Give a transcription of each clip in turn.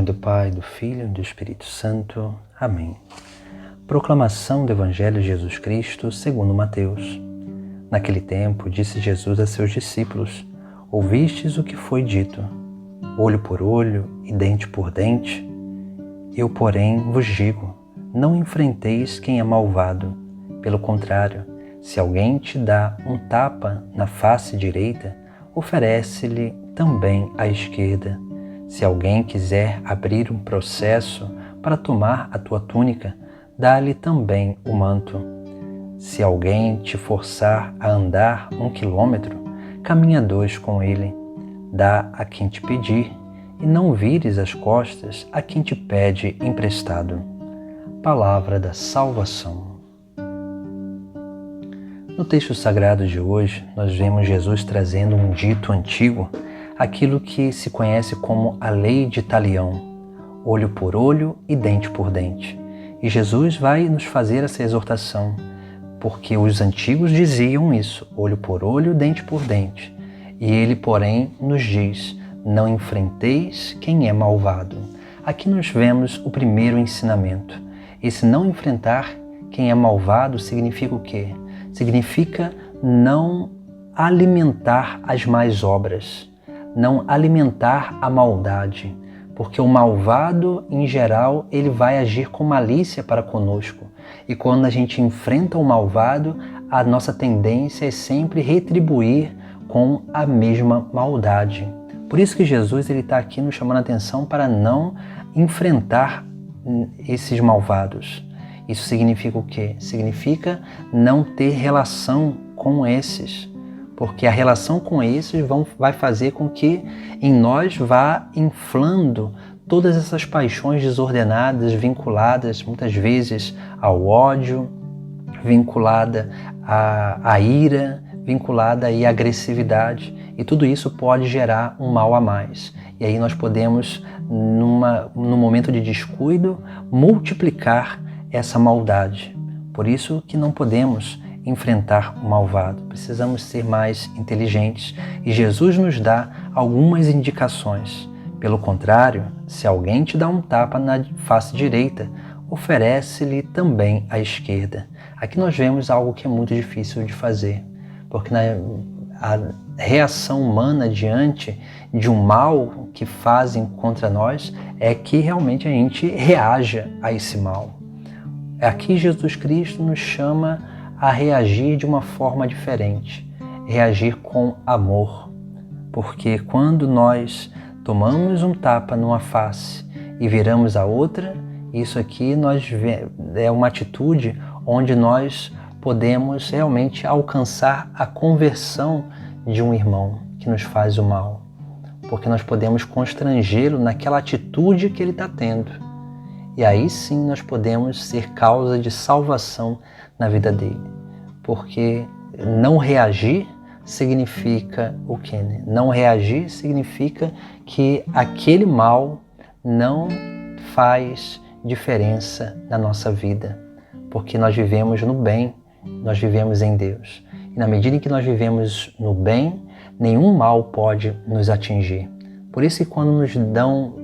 nome do Pai, do Filho e do Espírito Santo. Amém. Proclamação do Evangelho de Jesus Cristo segundo Mateus. Naquele tempo, disse Jesus a seus discípulos: Ouvistes o que foi dito, olho por olho e dente por dente? Eu, porém, vos digo, não enfrenteis quem é malvado. Pelo contrário, se alguém te dá um tapa na face direita, oferece-lhe também a esquerda. Se alguém quiser abrir um processo para tomar a tua túnica, dá-lhe também o manto. Se alguém te forçar a andar 1 quilômetro, caminha 2 com ele. Dá a quem te pedir, e não vires as costas a quem te pede emprestado. Palavra da salvação. No texto sagrado de hoje, nós vemos Jesus trazendo um dito antigo, aquilo que se conhece como a lei de Talião, olho por olho e dente por dente. E Jesus vai nos fazer essa exortação, porque os antigos diziam isso, olho por olho, dente por dente. E ele, porém, nos diz, não enfrenteis quem é malvado. Aqui nós vemos o primeiro ensinamento. Esse não enfrentar quem é malvado significa o quê? Significa não alimentar as más obras, não alimentar a maldade, porque o malvado, em geral, ele vai agir com malícia para conosco. E quando a gente enfrenta o malvado, a nossa tendência é sempre retribuir com a mesma maldade. Por isso que Jesus está aqui nos chamando a atenção para não enfrentar esses malvados. Isso significa o quê? Significa não ter relação com esses, porque a relação com esses vai fazer com que em nós vá inflando todas essas paixões desordenadas, vinculadas muitas vezes ao ódio, vinculada à ira, vinculada à agressividade, e tudo isso pode gerar um mal a mais. E aí nós podemos, num momento de descuido, multiplicar essa maldade. Por isso que não podemos enfrentar o malvado. Precisamos ser mais inteligentes e Jesus nos dá algumas indicações. Pelo contrário, se alguém te dá um tapa na face direita, oferece-lhe também a esquerda. Aqui nós vemos algo que é muito difícil de fazer, porque a reação humana diante de um mal que fazem contra nós é que realmente a gente reaja a esse mal. Aqui Jesus Cristo nos chama a reagir de uma forma diferente, reagir com amor, porque quando nós tomamos um tapa numa face e viramos a outra, isso aqui é uma atitude onde nós podemos realmente alcançar a conversão de um irmão que nos faz o mal, porque nós podemos constrangê-lo naquela atitude que ele está tendo. E aí sim nós podemos ser causa de salvação na vida dele. Porque não reagir significa o quê? Né? Não reagir significa que aquele mal não faz diferença na nossa vida. Porque nós vivemos no bem, nós vivemos em Deus. E na medida em que nós vivemos no bem, nenhum mal pode nos atingir. Por isso que quando nos dão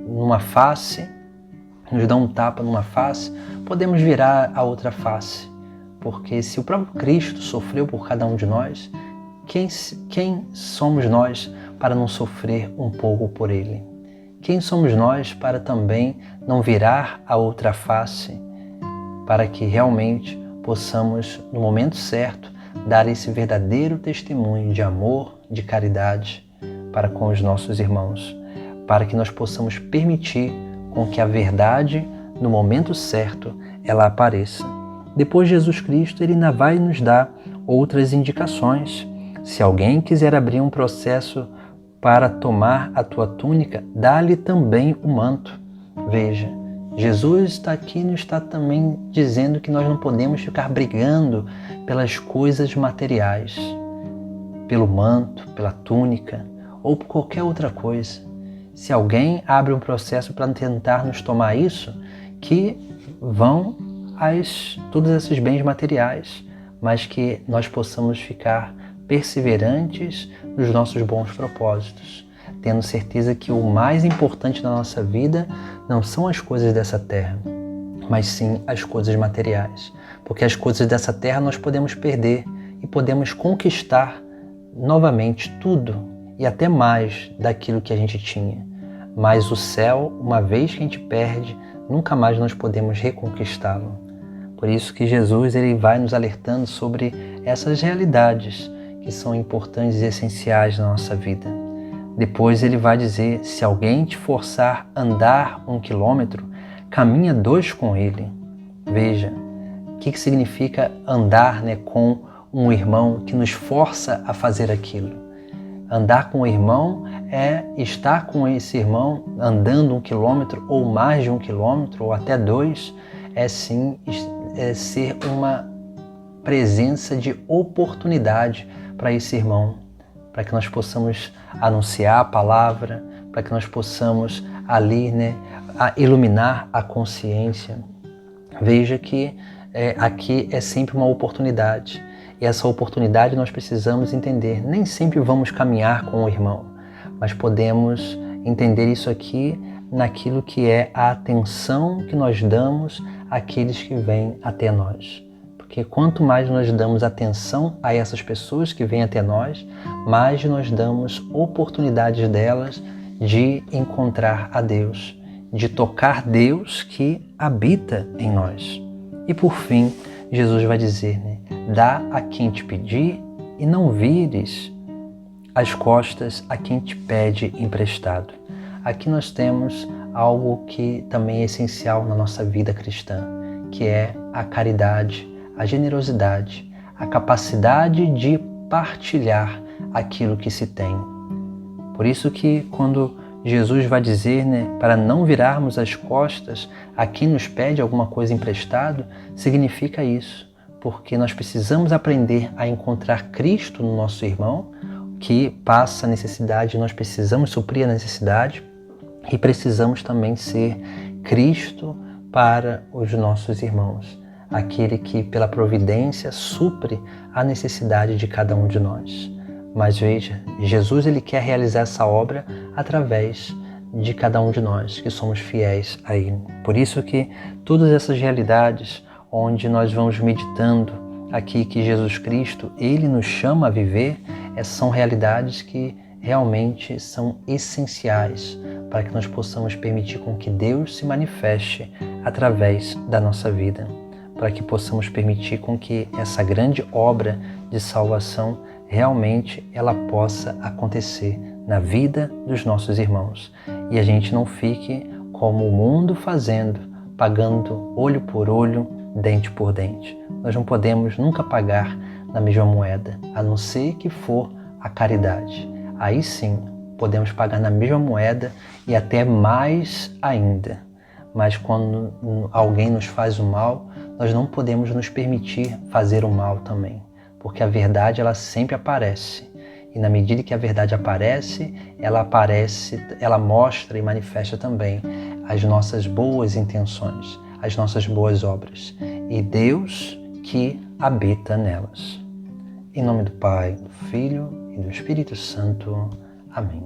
um tapa numa face, podemos virar a outra face. Porque se o próprio Cristo sofreu por cada um de nós, quem somos nós para não sofrer um pouco por Ele? Quem somos nós para também não virar a outra face, para que realmente possamos, no momento certo, dar esse verdadeiro testemunho de amor, de caridade para com os nossos irmãos, para que nós possamos permitir com que a verdade, no momento certo, ela apareça. Depois Jesus Cristo ele ainda vai nos dar outras indicações. Se alguém quiser abrir um processo para tomar a tua túnica, dá-lhe também o manto. Veja, Jesus está aqui e nos está também dizendo que nós não podemos ficar brigando pelas coisas materiais, pelo manto, pela túnica ou por qualquer outra coisa. Se alguém abre um processo para tentar nos tomar isso, que vão todos esses bens materiais, mas que nós possamos ficar perseverantes nos nossos bons propósitos. tendo certeza que o mais importante na nossa vida não são as coisas dessa terra, mas sim as coisas materiais. Porque as coisas dessa terra nós podemos perder e podemos conquistar novamente tudo e até mais daquilo que a gente tinha. Mas o céu, uma vez que a gente perde, nunca mais nós podemos reconquistá-lo. Por isso que Jesus ele vai nos alertando sobre essas realidades que são importantes e essenciais na nossa vida. Depois ele vai dizer, se alguém te forçar a andar 1 quilômetro, caminha 2 com ele. Veja, o que significa andar, com um irmão que nos força a fazer aquilo? Andar com o irmão é estar com esse irmão andando 1 quilômetro ou mais de 1 quilômetro ou até 2, é sim ser uma presença de oportunidade para esse irmão, para que nós possamos anunciar a palavra, para que nós possamos ali iluminar a consciência. Veja que aqui é sempre uma oportunidade. E essa oportunidade nós precisamos entender. Nem sempre vamos caminhar com o irmão, mas podemos entender isso aqui naquilo que é a atenção que nós damos àqueles que vêm até nós. Porque quanto mais nós damos atenção a essas pessoas que vêm até nós, mais nós damos oportunidades delas de encontrar a Deus, de tocar Deus que habita em nós. E por fim, Jesus vai dizer, dá a quem te pedir e não vires as costas a quem te pede emprestado. Aqui nós temos algo que também é essencial na nossa vida cristã, que é a caridade, a generosidade, a capacidade de partilhar aquilo que se tem. Por isso que quando Jesus vai dizer, para não virarmos as costas a quem nos pede alguma coisa emprestado, significa isso, porque nós precisamos aprender a encontrar Cristo no nosso irmão, que passa a necessidade, nós precisamos suprir a necessidade e precisamos também ser Cristo para os nossos irmãos, aquele que pela providência supre a necessidade de cada um de nós. Mas veja, Jesus ele quer realizar essa obra através de cada um de nós, que somos fiéis a Ele. Por isso que todas essas realidades onde nós vamos meditando aqui que Jesus Cristo, Ele nos chama a viver, são realidades que realmente são essenciais para que nós possamos permitir com que Deus se manifeste através da nossa vida, para que possamos permitir com que essa grande obra de salvação realmente ela possa acontecer na vida dos nossos irmãos. E a gente não fique como o mundo fazendo, pagando olho por olho, dente por dente. Nós não podemos nunca pagar na mesma moeda, a não ser que for a caridade. Aí sim, podemos pagar na mesma moeda e até mais ainda. Mas quando alguém nos faz o mal, nós não podemos nos permitir fazer o mal também, porque a verdade ela sempre aparece. E na medida que a verdade aparece, ela mostra e manifesta também as nossas boas intenções, as nossas boas obras. E Deus que habita nelas. Em nome do Pai, do Filho e do Espírito Santo. Amém.